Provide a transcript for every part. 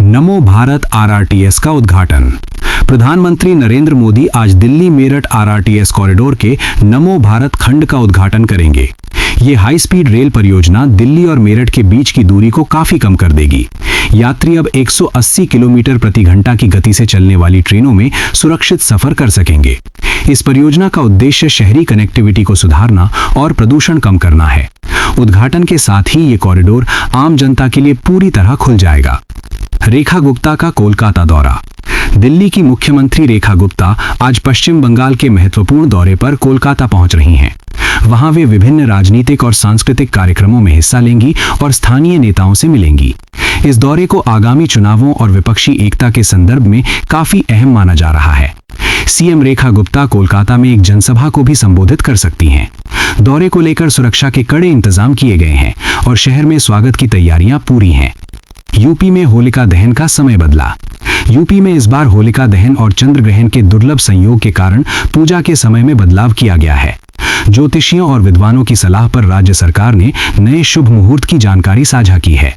नमो Bharat RRTS का उद्घाटन। प्रधानमंत्री नरेंद्र मोदी आज दिल्ली मेरठ आरआरटीएस कॉरिडोर के नमो भारत खंड का उद्घाटन करेंगे। ये हाई स्पीड रेल परियोजना दिल्ली और मेरठ के बीच की दूरी को काफी कम कर देगी। यात्री अब 180 किलोमीटर प्रति घंटा की गति से चलने वाली ट्रेनों में सुरक्षित सफर कर सकेंगे। इस परियोजना का उद्देश्य शहरी कनेक्टिविटी को सुधारना और प्रदूषण कम करना है। उद्घाटन के साथ ही ये कॉरिडोर आम जनता के लिए पूरी तरह खुल जाएगा। रेखा गुप्ता का कोलकाता दौरा। दिल्ली की मुख्यमंत्री रेखा गुप्ता आज पश्चिम बंगाल के महत्वपूर्ण दौरे पर कोलकाता पहुंच रही हैं। वहां वे विभिन्न राजनीतिक और सांस्कृतिक कार्यक्रमों में हिस्सा लेंगी और स्थानीय नेताओं से मिलेंगी। इस दौरे को आगामी चुनावों और विपक्षी एकता के संदर्भ में काफी अहम माना जा रहा है। सीएम रेखा गुप्ता कोलकाता में एक जनसभा को भी संबोधित कर सकती हैं। दौरे को लेकर सुरक्षा के कड़े इंतजाम किए गए हैं और शहर में स्वागत की तैयारियां पूरी हैं। यूपी में होलिका दहन का समय बदला। यूपी में इस बार होलिका दहन और चंद्र ग्रहण के दुर्लभ संयोग के कारण पूजा के समय में बदलाव किया गया है। ज्योतिषियों और विद्वानों की सलाह पर राज्य सरकार ने नए शुभ मुहूर्त की जानकारी साझा की है।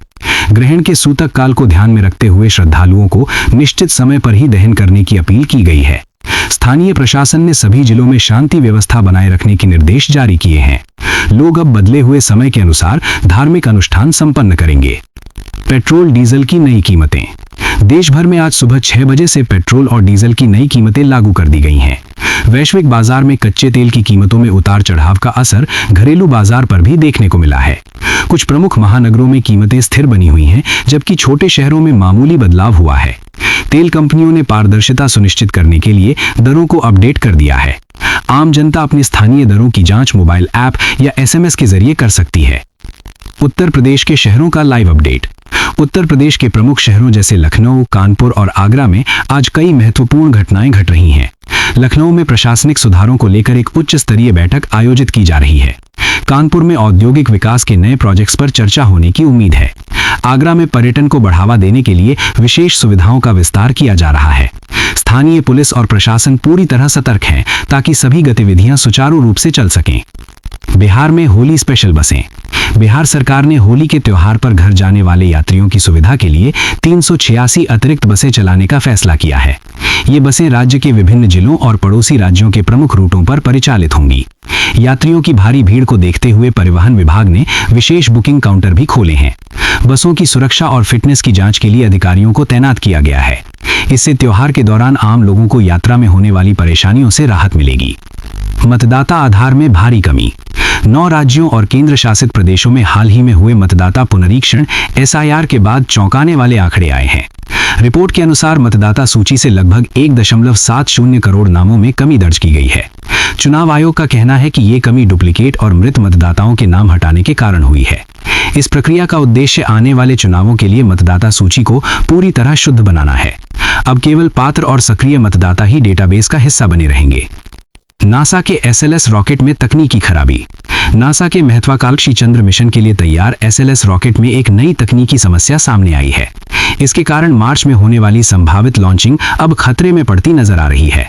ग्रहण के सूतक काल को ध्यान में रखते हुए श्रद्धालुओं को निश्चित समय पर ही दहन करने की अपील की गई है। स्थानीय प्रशासन ने सभी जिलों में शांति व्यवस्था बनाए रखने के निर्देश जारी किए हैं। लोग अब बदले हुए समय के अनुसार धार्मिक अनुष्ठान संपन्न करेंगे। पेट्रोल डीजल की नई कीमतें। देश भर में आज सुबह 6 बजे से पेट्रोल और डीजल की नई कीमतें लागू कर दी गई हैं। वैश्विक बाजार में कच्चे तेल की कीमतों में उतार चढ़ाव का असर घरेलू बाजार पर भी देखने को मिला है। कुछ प्रमुख महानगरों में कीमतें स्थिर बनी हुई हैं, जबकि छोटे शहरों में मामूली बदलाव हुआ है। तेल कंपनियों ने पारदर्शिता सुनिश्चित करने के लिए दरों को अपडेट कर दिया है। आम जनता अपनी स्थानीय दरों की जांच मोबाइल ऐप या SMS के जरिए कर सकती है। उत्तर प्रदेश के शहरों का लाइव अपडेट। उत्तर प्रदेश के प्रमुख शहरों जैसे लखनऊ, कानपुर और आगरा में आज कई महत्वपूर्ण घटनाएं घट रही हैं। लखनऊ में प्रशासनिक सुधारों को लेकर एक उच्च स्तरीय बैठक आयोजित की जा रही है। कानपुर में औद्योगिक विकास के नए प्रोजेक्ट्स पर चर्चा होने की उम्मीद है। आगरा में पर्यटन को बढ़ावा देने के लिए विशेष सुविधाओं का विस्तार किया जा रहा है। स्थानीय पुलिस और प्रशासन पूरी तरह सतर्क हैं ताकि सभी गतिविधियां सुचारू रूप से चल सकें। बिहार में होली स्पेशल बसें। बिहार सरकार ने होली के त्योहार पर घर जाने वाले यात्रियों की सुविधा के लिए 386 अतिरिक्त बसें चलाने का फैसला किया है। ये बसें राज्य के विभिन्न जिलों और पड़ोसी राज्यों के प्रमुख रूटों पर परिचालित होंगी। यात्रियों की भारी भीड़ को देखते हुए परिवहन विभाग ने विशेष बुकिंग काउंटर भी खोले हैं। बसों की सुरक्षा और फिटनेस की जांच के लिए अधिकारियों को तैनात किया गया है। इससे त्योहार के दौरान आम लोगों को यात्रा में होने वाली परेशानियों से राहत मिलेगी। मतदाता आधार में भारी कमी। 9 राज्यों और केंद्र शासित प्रदेशों में हाल ही में हुए मतदाता पुनरीक्षण SIR के बाद चौंकाने वाले आंकड़े आए हैं। रिपोर्ट के अनुसार मतदाता सूची से लगभग 1.70 करोड़ नामों में कमी दर्ज की गई है। चुनाव आयोग का कहना है कि ये कमी डुप्लीकेट और मृत मतदाताओं के नाम हटाने के कारण हुई है। इस प्रक्रिया का उद्देश्य आने वाले चुनावों के लिए मतदाता सूची को पूरी तरह शुद्ध बनाना है। अब केवल पात्र और सक्रिय मतदाता ही डेटाबेस का हिस्सा बने रहेंगे। नासा के SLS रॉकेट में तकनीकी खराबी। नासा के महत्वाकांक्षी चंद्र मिशन के लिए तैयार SLS रॉकेट में एक नई तकनीकी समस्या सामने आई है। इसके कारण मार्च में होने वाली संभावित लॉन्चिंग अब खतरे में पड़ती नजर आ रही है।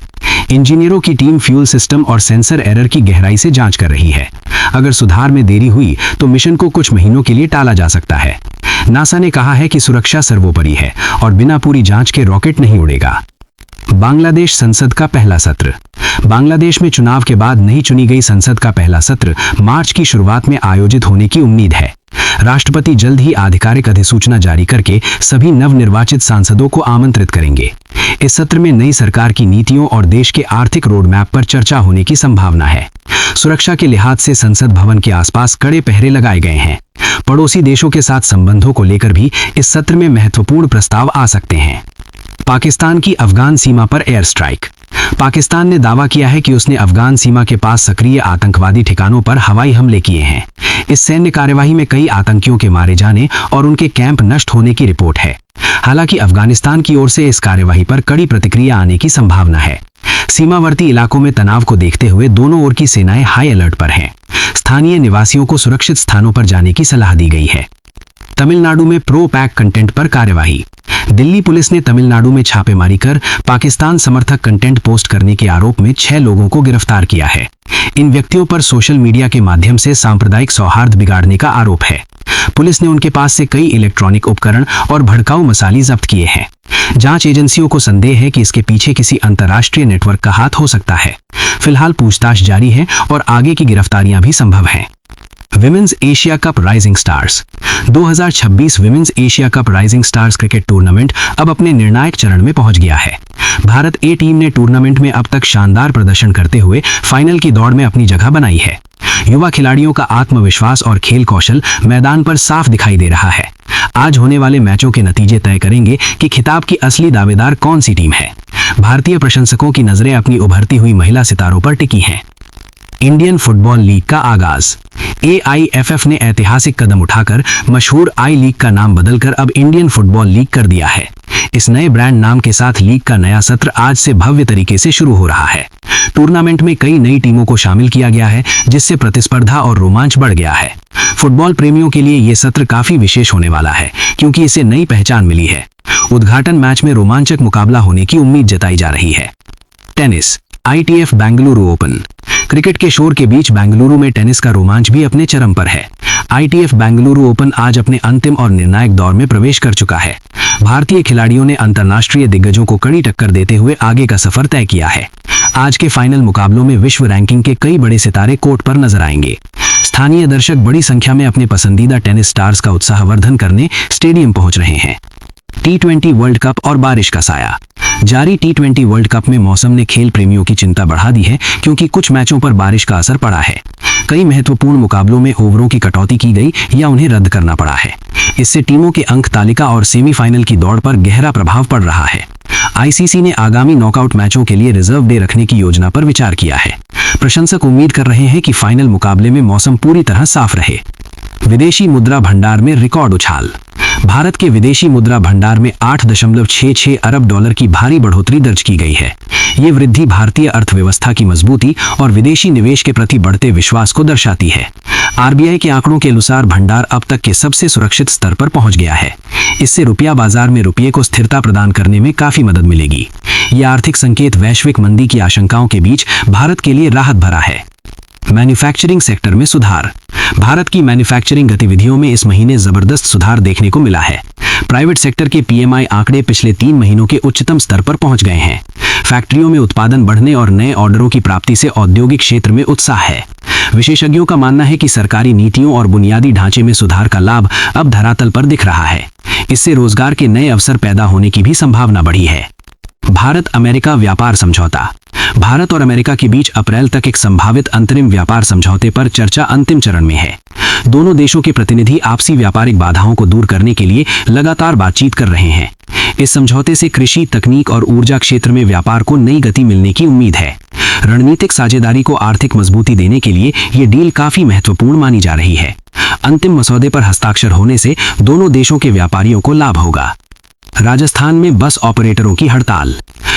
इंजीनियरों की टीम फ्यूल सिस्टम और सेंसर एरर की गहराई से जांच कर रही है। अगर सुधार में देरी हुई तो मिशन को कुछ महीनों के लिए टाला जा सकता है। नासा ने कहा है कि सुरक्षा सर्वोपरि है और बिना पूरी जांच के रॉकेट नहीं उड़ेगा। बांग्लादेश संसद का पहला सत्र। बांग्लादेश में चुनाव के बाद नई चुनी गई संसद का पहला सत्र मार्च की शुरुआत में आयोजित होने की उम्मीद है। राष्ट्रपति जल्द ही आधिकारिक अधिसूचना जारी करके सभी नवनिर्वाचित सांसदों को आमंत्रित करेंगे। इस सत्र में नई सरकार की नीतियों और देश के आर्थिक रोडमैप पर चर्चा होने की संभावना है। सुरक्षा के लिहाज से संसद भवन के आसपास कड़े पहरे लगाए गए हैं। पड़ोसी देशों के साथ संबंधों को लेकर भी इस सत्र में महत्वपूर्ण प्रस्ताव आ सकते हैं। पाकिस्तान की अफगान सीमा पर एयर स्ट्राइक। पाकिस्तान ने दावा किया है कि उसने अफगान सीमा के पास सक्रिय आतंकवादी ठिकानों पर हवाई हमले किए हैं। इस सैन्य कार्यवाही में कई आतंकियों के मारे जाने और उनके कैंप नष्ट होने की रिपोर्ट है। हालांकि अफगानिस्तान की ओर से इस कार्यवाही पर कड़ी प्रतिक्रिया आने की संभावना है। सीमावर्ती इलाकों में तनाव को देखते हुए दोनों ओर की सेनाएं हाई अलर्ट पर हैं। स्थानीय निवासियों को सुरक्षित स्थानों पर जाने की सलाह दी गई है। तमिलनाडु में प्रो पैक कंटेंट पर कार्यवाही। दिल्ली पुलिस ने तमिलनाडु में छापेमारी कर पाकिस्तान समर्थक कंटेंट पोस्ट करने के आरोप में 6 लोगों को गिरफ्तार किया है। इन व्यक्तियों पर सोशल मीडिया के माध्यम से सांप्रदायिक सौहार्द बिगाड़ने का आरोप है। पुलिस ने उनके पास से कई इलेक्ट्रॉनिक उपकरण और भड़काऊ मसाले जब्त किए हैं। जांच एजेंसियों को संदेह है कि इसके पीछे किसी अंतर्राष्ट्रीय नेटवर्क का हाथ हो सकता है। फिलहाल पूछताछ जारी है और आगे की गिरफ्तारियां भी संभव हैं। Women's Asia cup rising stars 2026 women's Asia cup rising stars cricket tournament अब अपने निर्णायक चरण में पहुंच गया है। भारत ए टीम ने टूर्नामेंट में अब तक शानदार प्रदर्शन करते हुए फाइनल की दौड़ में अपनी जगह बनाई है। युवा खिलाड़ियों का आत्मविश्वास और खेल कौशल मैदान पर साफ दिखाई दे रहा है। आज होने वाले मैचों के नतीजे तय करेंगे कि खिताब की असली दावेदार कौन सी टीम है। भारतीय प्रशंसकों की नजरें अपनी उभरती हुई महिला सितारों पर टिकी हैं। इंडियन फुटबॉल लीग का आगाज। AIFF ने ऐतिहासिक कदम उठाकर मशहूर आई लीग का नाम बदलकर अब इंडियन फुटबॉल लीग कर दिया है। इस नए ब्रांड नाम के साथ लीग का नया सत्र आज से भव्य तरीके से शुरू हो रहा है। टूर्नामेंट में कई नई टीमों को शामिल किया गया है, जिससे प्रतिस्पर्धा और रोमांच बढ़ गया है। फुटबॉल प्रेमियों के लिए ये सत्र काफी विशेष होने वाला है, क्योंकि इसे नई पहचान मिली है। उद्घाटन मैच में रोमांचक मुकाबला होने की उम्मीद जताई जा रही है। Tennis. ITF Bengaluru open. Cricket के शोर के बीच बेंगलुरु में टेनिस का रोमांच भी अपने चरम पर है। ITF बेंगलुरु ओपन आज अपने अंतिम और निर्णायक दौर में प्रवेश कर चुका है। भारतीय खिलाड़ियों ने अंतर्राष्ट्रीय दिग्गजों को कड़ी टक्कर देते हुए आगे का सफर तय किया है। आज के फाइनल मुकाबलों में विश्व रैंकिंग के कई बड़े सितारे कोर्ट पर नजर आएंगे। स्थानीय दर्शक बड़ी संख्या में अपने पसंदीदा टेनिस स्टार्स का उत्साहवर्धन करने स्टेडियम पहुंच रहे हैं। T20 वर्ल्ड कप और बारिश का साया। जारी T20 वर्ल्ड कप में मौसम ने खेल प्रेमियों की चिंता बढ़ा दी है, क्योंकि कुछ मैचों पर बारिश का असर पड़ा है। कई महत्वपूर्ण मुकाबलों में ओवरों की कटौती की गई या उन्हें रद्द करना पड़ा है। इससे टीमों के अंक तालिका और सेमीफाइनल की दौड़ पर गहरा प्रभाव पड़ रहा है। ICC ने आगामी नॉकआउट मैचों के लिए रिजर्व डे रखने की योजना पर विचार किया है। प्रशंसक उम्मीद कर रहे हैं कि फाइनल मुकाबले में मौसम पूरी तरह साफ रहे। विदेशी मुद्रा भंडार में रिकॉर्ड उछाल। भारत के विदेशी मुद्रा भंडार में 8.66 अरब डॉलर की भारी बढ़ोतरी दर्ज की गई है। ये वृद्धि भारतीय अर्थव्यवस्था की मजबूती और विदेशी निवेश के प्रति बढ़ते विश्वास को दर्शाती है। RBI के आंकड़ों के अनुसार भंडार अब तक के सबसे सुरक्षित स्तर पर पहुंच गया है। इससे रुपया बाजार में रुपये को स्थिरता प्रदान करने में काफी मदद मिलेगी। ये आर्थिक संकेत वैश्विक मंदी की आशंकाओं के बीच भारत के लिए राहत भरा है। मैन्युफैक्चरिंग सेक्टर में सुधार। भारत की मैन्युफैक्चरिंग गतिविधियों में इस महीने जबरदस्त सुधार देखने को मिला है। प्राइवेट सेक्टर के PMI आंकड़े पिछले 3 महीनों के उच्चतम स्तर पर पहुंच गए हैं। फैक्ट्रियों में उत्पादन बढ़ने और नए ऑर्डरों की प्राप्ति से औद्योगिक क्षेत्र में उत्साह है। विशेषज्ञों का मानना है कि सरकारी नीतियों और बुनियादी ढांचे में सुधार का लाभ अब धरातल पर दिख रहा है। इससे रोजगार के नए अवसर पैदा होने की भी संभावना बढ़ी है। भारत अमेरिका व्यापार समझौता। भारत और अमेरिका के बीच अप्रैल तक एक संभावित अंतरिम व्यापार समझौते पर चर्चा अंतिम चरण में है। दोनों देशों के प्रतिनिधि आपसी व्यापारिक बाधाओं को दूर करने के लिए लगातार बातचीत कर रहे हैं। इस समझौते से कृषि, तकनीक और ऊर्जा क्षेत्र में व्यापार को नई गति मिलने की उम्मीद है। रणनीतिक साझेदारी को आर्थिक मजबूती देने के लिए ये डील काफी महत्वपूर्ण मानी जा रही है। अंतिम मसौदे पर हस्ताक्षर होने से दोनों देशों के व्यापारियों को लाभ होगा। राजस्थान में बस ऑपरेटरों की हड़ताल।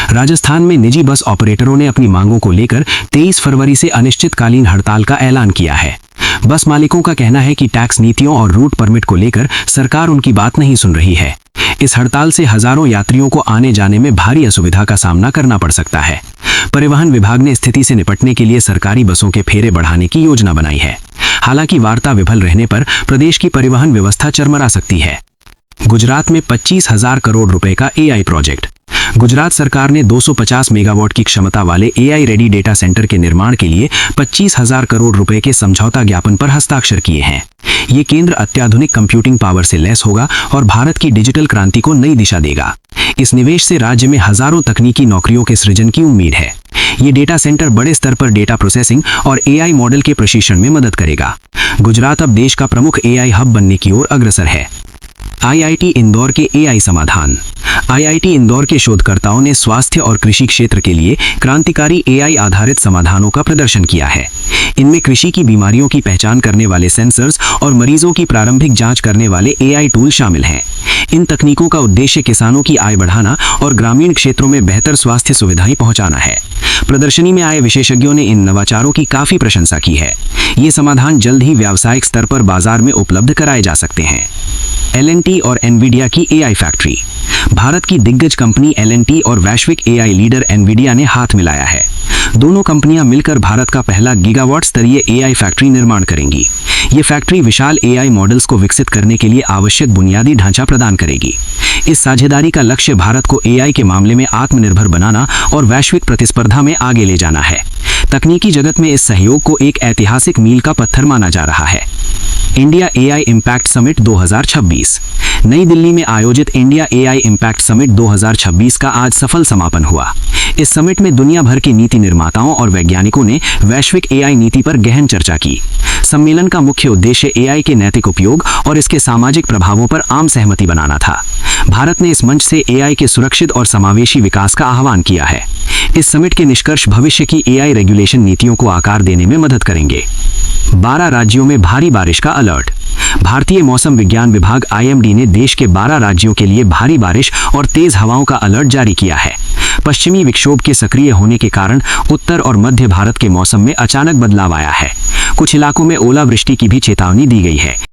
राजस्थान में निजी बस ऑपरेटरों ने अपनी मांगों को लेकर 23 फरवरी से अनिश्चितकालीन हड़ताल का ऐलान किया है। बस मालिकों का कहना है कि टैक्स नीतियों और रूट परमिट को लेकर सरकार उनकी बात नहीं सुन रही है। इस हड़ताल से हजारों यात्रियों को आने जाने में भारी असुविधा का सामना करना पड़ सकता है। परिवहन विभाग ने स्थिति से निपटने के लिए सरकारी बसों के फेरे बढ़ाने की योजना बनाई है। हालांकि वार्ता विफल रहने पर प्रदेश की परिवहन व्यवस्था चरमरा सकती है। गुजरात में 25,000 करोड़ रुपए का AI प्रोजेक्ट। गुजरात सरकार ने 250 मेगावाट की क्षमता वाले AI रेडी डेटा सेंटर के निर्माण के लिए 25,000 करोड़ रुपए के समझौता ज्ञापन पर हस्ताक्षर किए हैं। ये केंद्र अत्याधुनिक कंप्यूटिंग पावर से लैस होगा और भारत की डिजिटल क्रांति को नई दिशा देगा। इस निवेश से राज्य में हजारों तकनीकी नौकरियों के सृजन की उम्मीद है। ये डेटा सेंटर बड़े स्तर पर डेटा प्रोसेसिंग और AI मॉडल के प्रशिक्षण में मदद करेगा। गुजरात अब देश का प्रमुख AI हब बनने की ओर अग्रसर है। IIT इंदौर के AI समाधान। IIT इंदौर के शोधकर्ताओं ने स्वास्थ्य और कृषि क्षेत्र के लिए क्रांतिकारी AI आधारित समाधानों का प्रदर्शन किया है। इनमें कृषि की बीमारियों की पहचान करने वाले सेंसर्स और मरीजों की प्रारंभिक जांच करने वाले AI टूल शामिल हैं। इन तकनीकों का उद्देश्य किसानों की आय बढ़ाना और ग्रामीण क्षेत्रों में बेहतर स्वास्थ्य सुविधाएं पहुंचाना है। प्रदर्शनी में आए विशेषज्ञों ने इन नवाचारों की काफी प्रशंसा की है। ये समाधान जल्द ही व्यावसायिक स्तर पर बाजार में उपलब्ध कराए जा सकते हैं। L&T और एनवीडिया की एआई फैक्ट्री। भारत की दिग्गज कंपनी L&T और वैश्विक एआई लीडर एनवीडिया ने हाथ मिलाया है। दोनों कंपनियां मिलकर भारत का पहला गीगावाट स्तरीय एआई फैक्ट्री निर्माण करेंगी। ये फैक्ट्री विशाल एआई मॉडल्स को विकसित करने के लिए आवश्यक बुनियादी ढांचा प्रदान करेगी। इस साझेदारी का लक्ष्य भारत को एआई के मामले में आत्मनिर्भर बनाना और वैश्विक प्रतिस्पर्धा में आगे ले जाना है। तकनीकी जगत में इस सहयोग को एक ऐतिहासिक मील का पत्थर माना जा रहा है। India AI impact summit 2026। नई दिल्ली में आयोजित इंडिया एआई इम्पैक्ट समिट 2026 का आज सफल समापन हुआ। इस समिट में दुनिया भर के नीति निर्माताओं और वैज्ञानिकों ने वैश्विक एआई नीति पर गहन चर्चा की। सम्मेलन का मुख्य उद्देश्य एआई के नैतिक उपयोग और इसके सामाजिक प्रभावों पर आम सहमति बनाना था। भारत ने इस मंच से एआई के सुरक्षित और समावेशी विकास का आह्वान किया है। इस समिट के निष्कर्ष भविष्य की एआई रेगुलेशन नीतियों को आकार देने में मदद करेंगे। 12 राज्यों में भारी बारिश का अलर्ट। भारतीय मौसम विज्ञान विभाग IMD ने देश के 12 राज्यों के लिए भारी बारिश और तेज हवाओं का अलर्ट जारी किया है। पश्चिमी विक्षोभ के सक्रिय होने के कारण उत्तर और मध्य भारत के मौसम में अचानक बदलाव आया है। कुछ इलाकों में ओलावृष्टि की भी चेतावनी दी गई है।